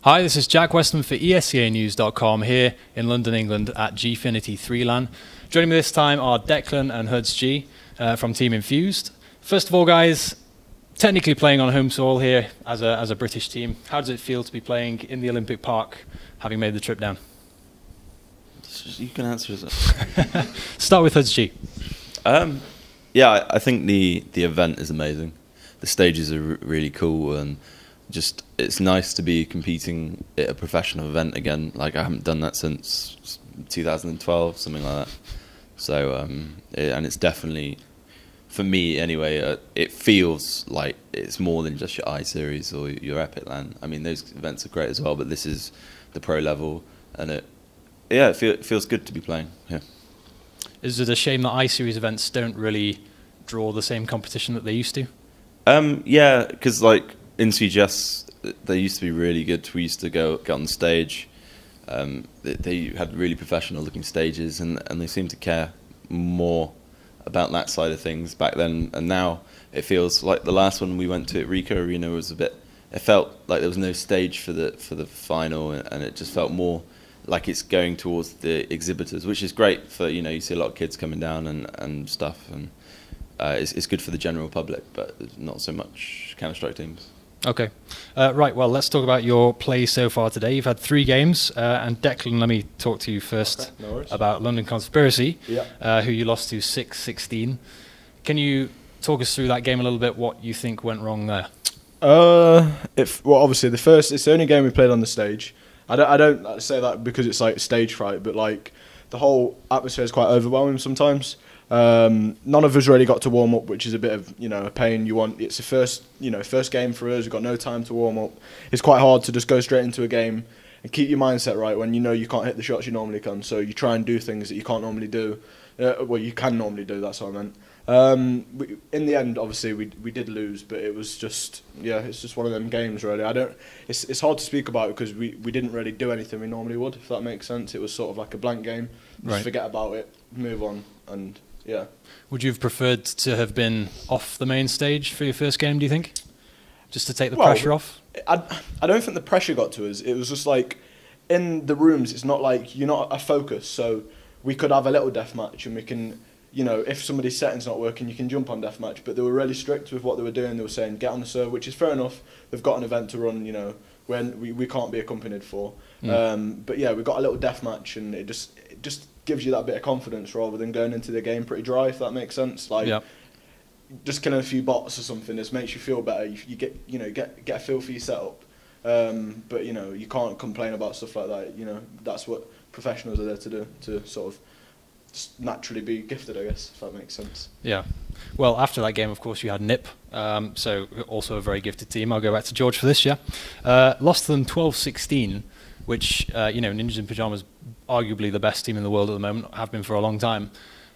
Hi, this is Jack Westman for ESEAnews.com here in London, England at Gfinity 3 LAN. Joining me this time are Declan and HudzG from Team Infused. First of all, guys, technically playing on home soil here as a British team. How does it feel to be playing in the Olympic Park, having made the trip down? You can answer it. Start with HudzG. Yeah, I think the event is amazing. The stages are really cool, and just it's nice to be competing at a professional event again. Like, I haven't done that since 2012, something like that. So and it's definitely, for me anyway, it feels like it's more than just your I Series or your Epic LAN. I mean, those events are great as well, but this is the pro level, and it feels good to be playing here. Is it a shame that I Series events don't really draw the same competition that they used to? Yeah, because like in CGS, they used to be really good. We used to get on the stage. They had really professional looking stages, and they seem to care more about that side of things back then. And now it feels like the last one we went to at Rico Arena was a bit. It felt like there was no stage for the final, and it just felt more like it's going towards the exhibitors, which is great for, you know, you see a lot of kids coming down and stuff, and it's good for the general public, but not so much Counter-Strike teams. Okay. Right, well, let's talk about your play so far today. You've had 3 games, and Declan, let me talk to you first about London Conspiracy, who you lost to 6-16. Can you talk us through that game a little bit, what you think went wrong there? Well, obviously, it's the only game we played on the stage. I don't say that because it's like stage fright, but like the whole atmosphere is quite overwhelming sometimes. None of us really got to warm up, which is a bit of, you know, a pain. It's the first game for us. We've got no time to warm up. It's quite hard to just go straight into a game and keep your mindset right when you know you can't hit the shots you normally can. So you try and do things that you can't normally do. Well, you can normally do. That's what I meant. In the end, obviously, we did lose, but it was just, it's just one of them games, really. It's hard to speak about because we didn't really do anything we normally would, if that makes sense. It was sort of like a blank game. Just forget about it, move on, and yeah. Would you have preferred to have been off the main stage for your first game, do you think? Just to take the pressure off? I don't think the pressure got to us. It was just like, in the rooms, it's not like, you're not a focus, so we could have a little deathmatch, and we can, you know, if somebody's setting's not working, you can jump on deathmatch. But they were really strict with what they were doing. They were saying, get on the server, which is fair enough. They've got an event to run, you know, when we can't be accompanied for. But yeah, we got a little deathmatch, and it just gives you that bit of confidence rather than going into the game pretty dry, if that makes sense. Like, just killing a few bots or something, just makes you feel better. You get a feel for your setup. But you know, you can't complain about stuff like that. You know, that's what professionals are there to do, to sort of just naturally be gifted, I guess, if that makes sense. Yeah. Well, after that game, of course, you had NIP, so also a very gifted team. I'll go back to George for this, lost to them 12-16, which, you know, Ninjas in Pyjamas, arguably the best team in the world at the moment, have been for a long time,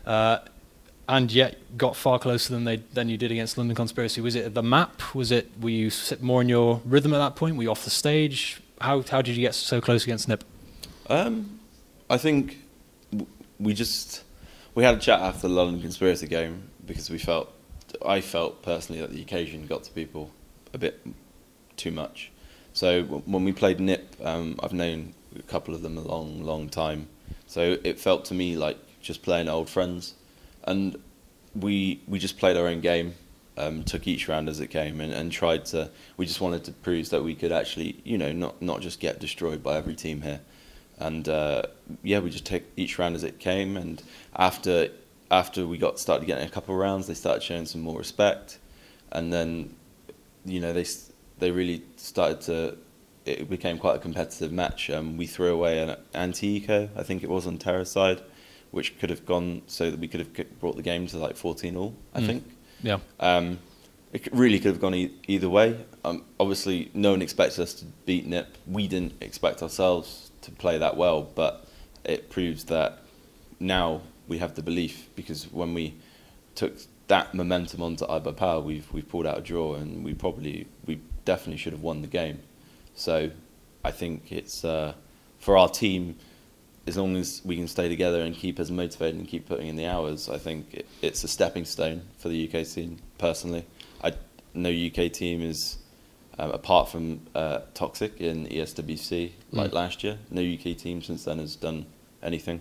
and yet got far closer than you did against London Conspiracy. Was it the map? Were you more in your rhythm at that point? Were you off the stage? How did you get so close against NIP? I think we had a chat after the London Conspiracy game because I felt personally that the occasion got to people a bit too much. So when we played NIP, I've known a couple of them a long time. So it felt to me like just playing old friends, and we just played our own game, took each round as it came, and tried to. We just wanted to prove that we could actually, you know, not just get destroyed by every team here. And we just take each round as it came. And after we started getting a couple of rounds, they started showing some more respect. And then, you know, they really started to. It became quite a competitive match. We threw away an anti-eco, I think it was, on Terra's side, which could have gone so that we could have brought the game to like 14-all. I think. Yeah. It really could have gone either way. Obviously, no one expected us to beat NIP. We didn't expect ourselves to play that well, but it proves that now we have the belief, because when we took that momentum onto Iba Power, we've pulled out a draw, and we definitely should have won the game. So I think it's for our team, as long as we can stay together and keep us motivated and keep putting in the hours, I think it's a stepping stone for the UK team. Personally, I know UK team is apart from Toxic in ESWC like last year. No UK team since then has done anything.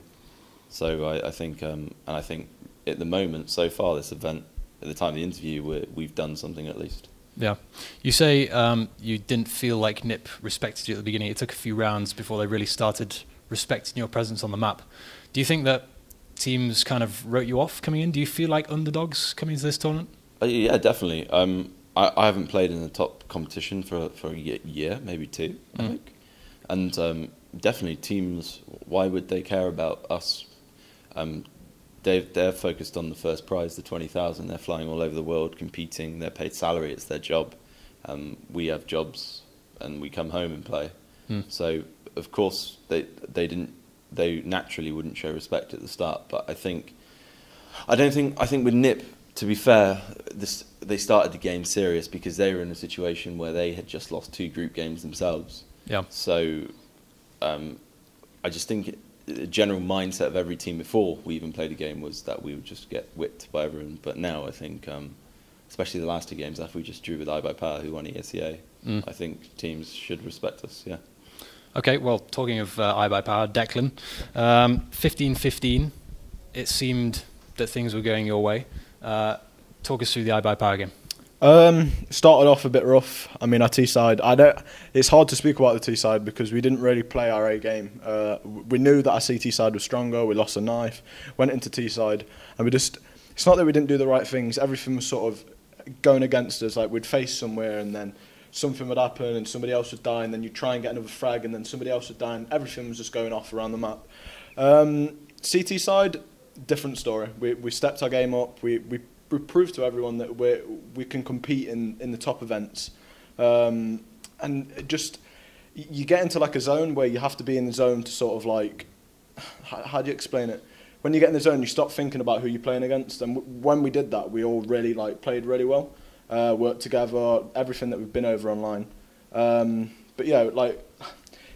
So I think, and I think at the moment, so far, this event, at the time of the interview, we've done something at least. Yeah. You say you didn't feel like NIP respected you at the beginning. It took a few rounds before they really started respecting your presence on the map. Do you think that teams kind of wrote you off coming in? Do you feel like underdogs coming into this tournament? Yeah, definitely. I haven't played in the top competition for a year, maybe two, I think. And definitely teams, why would they care about us? They're focused on the first prize, the 20,000. They're flying all over the world, competing. They're paid salary. It's their job. We have jobs, and we come home and play. So of course they naturally wouldn't show respect at the start. But I think with NIP, to be fair, they started the game serious because they were in a situation where they had just lost 2 group games themselves. Yeah. So I just think the general mindset of every team before we even played a game was that we would just get whipped by everyone. But now I think, especially the last 2 games after we just drew with iByPower, who won ESEA, I think teams should respect us, yeah. Okay, well, talking of iByPower, Declan, 15-15, it seemed that things were going your way. Talk us through the iByPower game. Started off a bit rough. I mean, our T side. It's hard to speak about the T side because we didn't really play our A game. We knew that our CT side was stronger. We lost a knife. Went into T side, and it's not that we didn't do the right things. Everything was sort of going against us. Like we'd face somewhere, and then something would happen, and somebody else would die, and then you'd try and get another frag, and then somebody else would die, and everything was just going off around the map. CT side, different story. We stepped our game up. We proved to everyone that we can compete in the top events, and just you get into like a zone where you have to be in the zone to sort of like, how do you explain it? When you get in the zone, you stop thinking about who you're playing against, and when we did that, we all really like played really well, worked together, everything that we've been over online. But yeah, like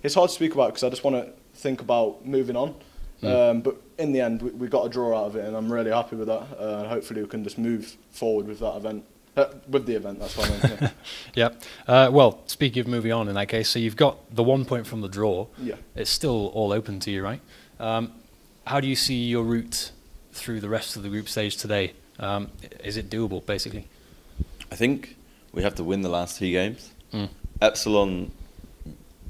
it's hard to speak about because I just want to think about moving on. But in the end, we got a draw out of it, and I'm really happy with that. Hopefully, we can just move forward with that event, with the event. That's what I mean. Yeah. Well, speaking of moving on, in that case, so you've got the 1 point from the draw. Yeah. It's still all open to you, right? How do you see your route through the rest of the group stage today? Is it doable, basically? I think we have to win the last 2 games. Epsilon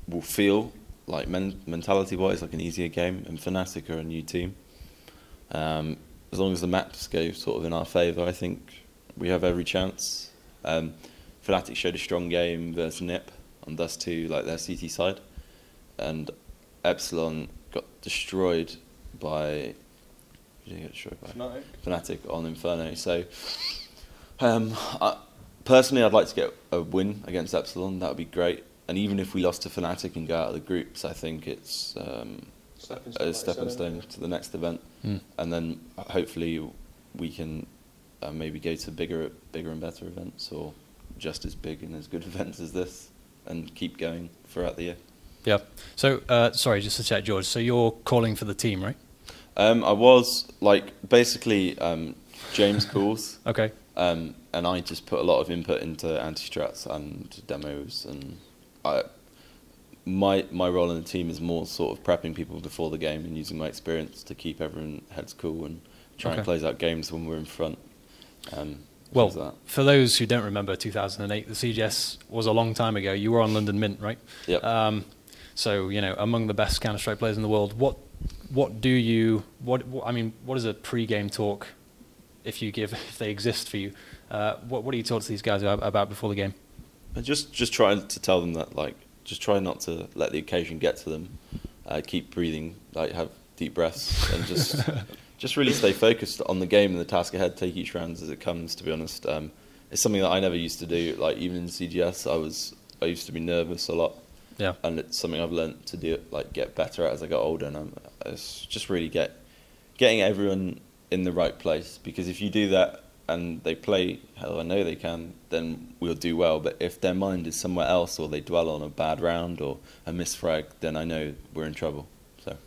will feel like mentality-wise, like an easier game, and Fnatic are a new team. As long as the maps go sort of in our favour, I think we have every chance. Fnatic showed a strong game versus NIP on Dust 2, like their CT side, and Epsilon got destroyed by Fnatic on Inferno. So, personally, I'd like to get a win against Epsilon. That would be great. And even if we lost to Fnatic and go out of the groups, I think it's a stepping stone to the next event. And then hopefully we can maybe go to bigger and better events, or just as big and as good events as this, and keep going throughout the year. Yeah. So, sorry, just to check, George, so you're calling for the team, right? I was, like, basically James calls. Okay. And I just put a lot of input into anti-strats and demos, and my role in the team is more sort of prepping people before the game and using my experience to keep everyone heads cool and try and close out games when we're in front. Well, for those who don't remember 2008, the CGS was a long time ago. You were on London Mint, right? Yep. So, you know, among the best Counter-Strike players in the world, what is a pre-game talk, if they exist for you? What do you talk to these guys about before the game? Just try to tell them that, like, just try not to let the occasion get to them. Keep breathing, like, have deep breaths, and just really stay focused on the game and the task ahead. Take each round as it comes. To be honest, it's something that I never used to do. Like, even in CGS, I used to be nervous a lot. Yeah. And it's something I've learned to do, like, get better at as I got older. And it's just really getting everyone in the right place, because if you do that and they play, hell, I know they can, then we'll do well. But if their mind is somewhere else, or they dwell on a bad round or a misfrag, then I know we're in trouble. So,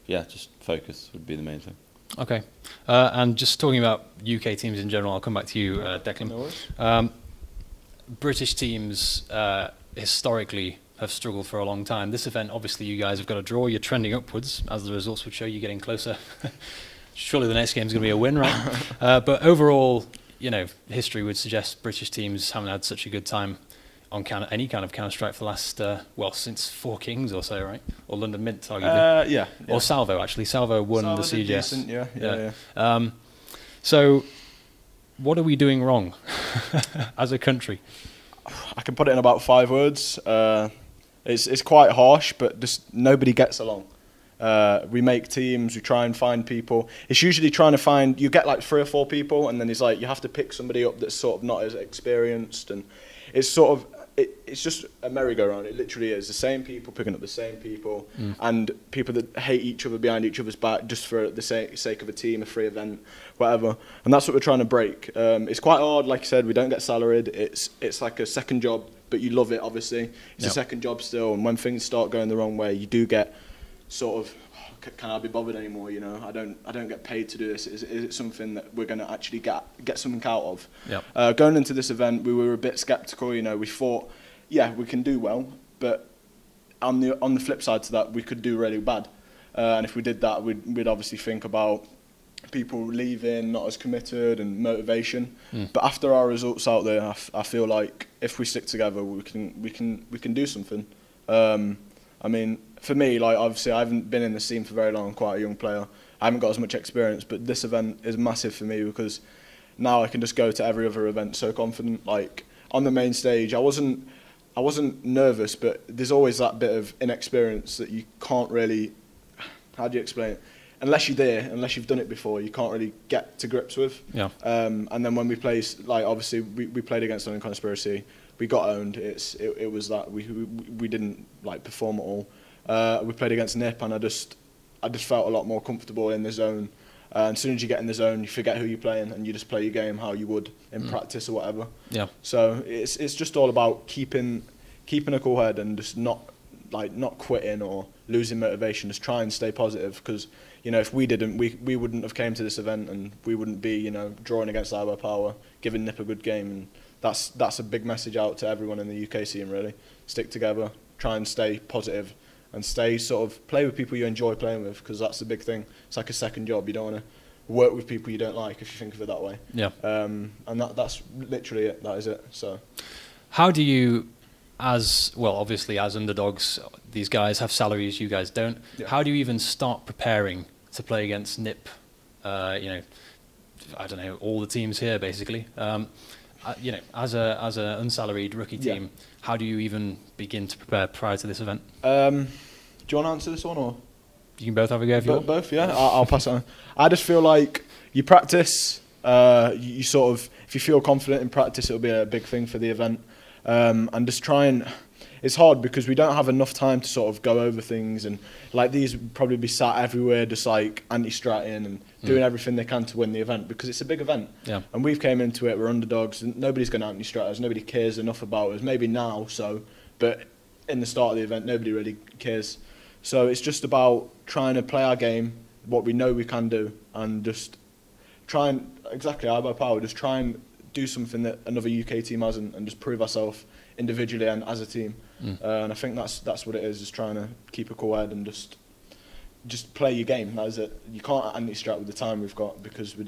yeah, just focus would be the main thing. Okay. And just talking about UK teams in general, I'll come back to you, Declan. No worries. British teams historically have struggled for a long time. This event, obviously, you guys have got a draw. You're trending upwards, as the results would show. You're getting closer. Surely the next game is going to be a win, right? But overall, you know, history would suggest British teams haven't had such a good time on any kind of Counter-Strike for the last, well, since Four Kings or so, right? Or London Mint, arguably. Yeah. Or Salvo, actually. Salvo won Salvo the did CGS. decent, yeah. So, what are we doing wrong as a country? I can put it in about 5 words. It's quite harsh, but just nobody gets along. We make teams, we try and find people. It's usually trying to find, you get like 3 or 4 people, and then it's like you have to pick somebody up that's sort of not as experienced, and it's sort of, it's just a merry-go-round. It literally is the same people picking up the same people, and people that hate each other behind each other's back just for the sake of a team, a free event, whatever. And that's what we're trying to break. It's quite hard, like you said. We don't get salaried. It's like a second job, but you love it. Obviously, it's a second job still. And when things start going the wrong way, you do get sort of, can I be bothered anymore? You know, I don't get paid to do this. Is it something that we're going to actually get something out of? Yep. Going into this event, we were a bit sceptical. You know, we thought, yeah, we can do well, but on the flip side to that, we could do really bad. And if we did that, we'd obviously think about people leaving, not as committed, and motivation. But after our results out there, I feel like if we stick together, we can do something. I mean, for me, like obviously I haven't been in the scene for very long. I'm quite a young player. I haven't got as much experience, but this event is massive for me because now I can just go to every other event so confident. Like on the main stage, I wasn't nervous, but there's always that bit of inexperience that you can't really, how do you explain it? Unless you're there, unless you've done it before, you can't really get to grips with. Yeah. And then when we play, like obviously we played against London Conspiracy, we got owned. It was that we didn't like perform at all. We played against Nip, and I just felt a lot more comfortable in the zone. And as soon as you get in the zone, you forget who you're playing, and you just play your game how you would in practice or whatever. Yeah. So it's just all about keeping a cool head and just not quitting or losing motivation. Just try and stay positive, because you know if we didn't, we wouldn't have came to this event, and we wouldn't be drawing against Cyber Power, giving Nip a good game. And that's a big message out to everyone in the UK scene. Really, stick together, try and stay positive, and stay sort of play with people you enjoy playing with, because that's the big thing. It's like a second job. You don't want to work with people you don't like, if you think of it that way. Yeah. And that's literally it. That is it. So, how do you, as well, obviously as underdogs, these guys have salaries, you guys don't. Yeah. How do you even start preparing to play against Nip? I don't know, all the teams here basically. As a unsalaried rookie team, how do you even begin to prepare prior to this event? Do you want to answer this one, or you can both have a go if you want? Both, yeah. I'll pass it on. I just feel like you practice. You sort of, if you feel confident in practice, it'll be a big thing for the event. And just try and. It's hard because we don't have enough time to sort of go over things, and like these would probably be sat everywhere just like anti-stratting and doing everything they can to win the event, because it's a big event. Yeah. And we've came into it, we're underdogs, and nobody's going to anti-strat us, nobody cares enough about us, maybe now, but in the start of the event, nobody really cares. So it's just about trying to play our game, what we know we can do, and just try and, exactly, by power, just try and do something that another UK team hasn't, and just prove ourselves individually and as a team. And I think that's what it is trying to keep a cool head and just play your game. That is it. You can't anti-strat with the time we've got, because we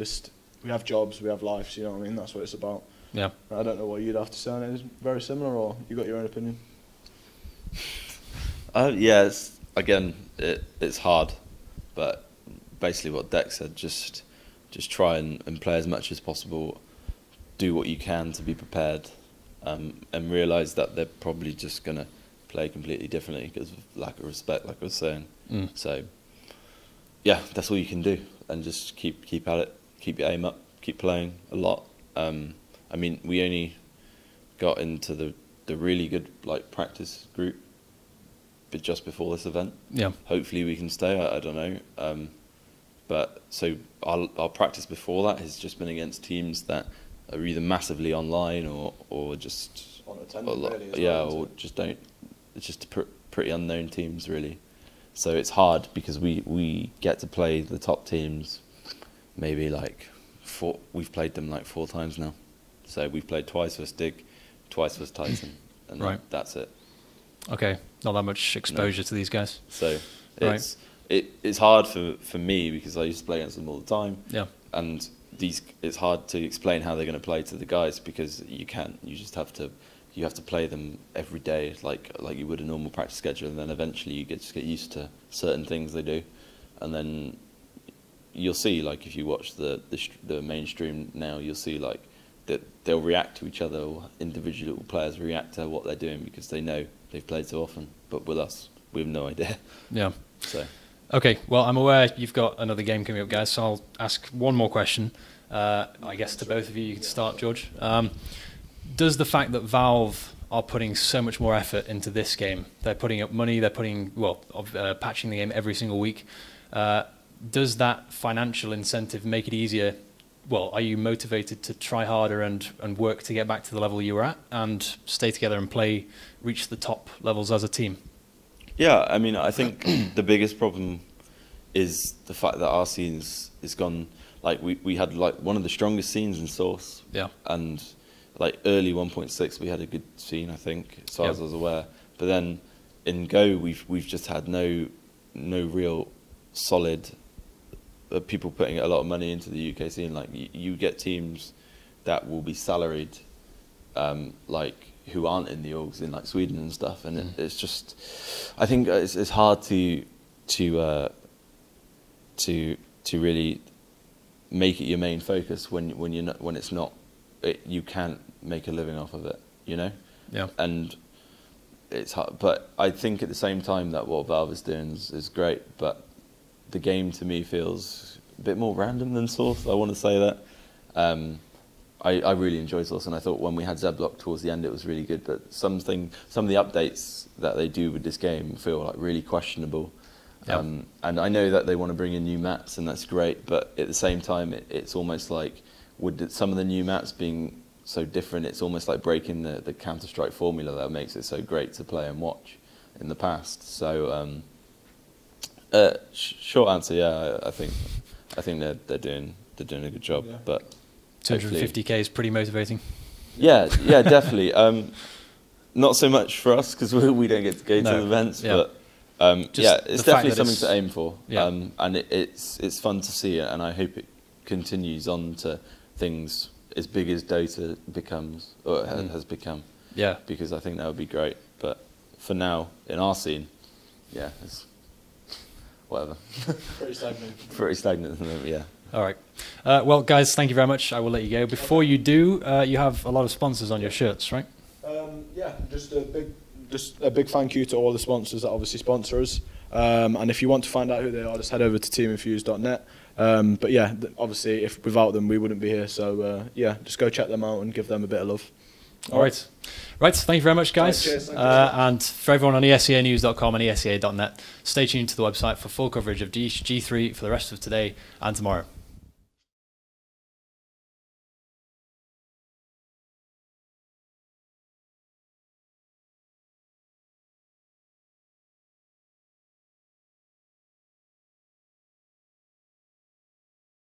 have jobs, we have lives, you know what I mean? That's what it's about. Yeah. I don't know what you'd have to say on it. Is it very similar, or you got your own opinion? Yeah, it's hard, but basically what Deck said, just try and play as much as possible, do what you can to be prepared, and realise that they're probably just going to play completely differently because of lack of respect, like I was saying. So, yeah, that's all you can do, and just keep at it, keep your aim up, keep playing a lot. I mean, we only got into the really good practice group, but just before this event. Yeah. Hopefully we can stay. I don't know. But so our practice before that has just been against teams that are either massively online or just unattended, really, or just don't. It's just pretty unknown teams, really. So it's hard because we get to play the top teams. Maybe we've played them 4 times now. So we've played twice for Stig, twice was Titan, and Right. that's it. Okay, not that much exposure to these guys. So Right. it's hard for me because I used to play against them all the time. Yeah. And it's hard to explain how they're going to play to the guys because you can't. You just have to play them every day like you would a normal practice schedule, and then eventually you just get used to certain things they do, and then you'll see, like, if you watch the mainstream now, you'll see like that they'll react to each other, or individual players react to what they're doing because they know they've played so often. But with us, we have no idea. Yeah. So. Okay, well, I'm aware you've got another game coming up, guys, so I'll ask one more question, I guess, to both of you. You can start, George. Does the fact that Valve are putting so much more effort into this game, they're putting up money, they're putting, patching the game every single week, does that financial incentive make it easier? Well, are you motivated to try harder and work to get back to the level you were at and stay together and reach the top levels as a team? Yeah, I mean, I think the biggest problem is the fact that our scenes is gone. Like we had like one of the strongest scenes in Source. Yeah. And like early 1.6, we had a good scene, I think, as far as I was aware. But then in Go, we've just had no real solid people putting a lot of money into the UK scene. Like you get teams that will be salaried, like, who aren't in the orgs in like Sweden and stuff, and it's just, I think it's hard to really make it your main focus when you're not, when it's not, you can't make a living off of it, you know. Yeah. And it's hard, but I think at the same time that what Valve is doing is great, but the game to me feels a bit more random than Source. I want to say that. I really enjoyed Source, and I thought when we had Zeblock towards the end it was really good, but some of the updates that they do with this game feel like really questionable. Yep. And I know that they want to bring in new maps, and that's great, but at the same time it's almost like, with some of the new maps being so different, it's almost like breaking the Counter-Strike formula that makes it so great to play and watch in the past. So short answer, yeah, I think they're doing a good job, yeah. But 250k is pretty motivating. Yeah, definitely. Not so much for us because we don't get to go to events, but it's definitely something to aim for. Yeah. And it's fun to see it, and I hope it continues on to things as big as Dota becomes, or has become. Yeah. Because I think that would be great. But for now, in our scene, yeah, it's whatever. Pretty stagnant, yeah. All right. Well, guys, thank you very much. I will let you go. Before you do, you have a lot of sponsors on your shirts, right? Yeah, just a big thank you to all the sponsors that obviously sponsor us. And if you want to find out who they are, just head over to teaminfused.net. But yeah, obviously, if without them, we wouldn't be here. So yeah, just go check them out and give them a bit of love. All right. Right, thank you very much, guys. Right, cheers, and for everyone on ESEAnews.com and ESEA.net, stay tuned to the website for full coverage of G3 for the rest of today and tomorrow.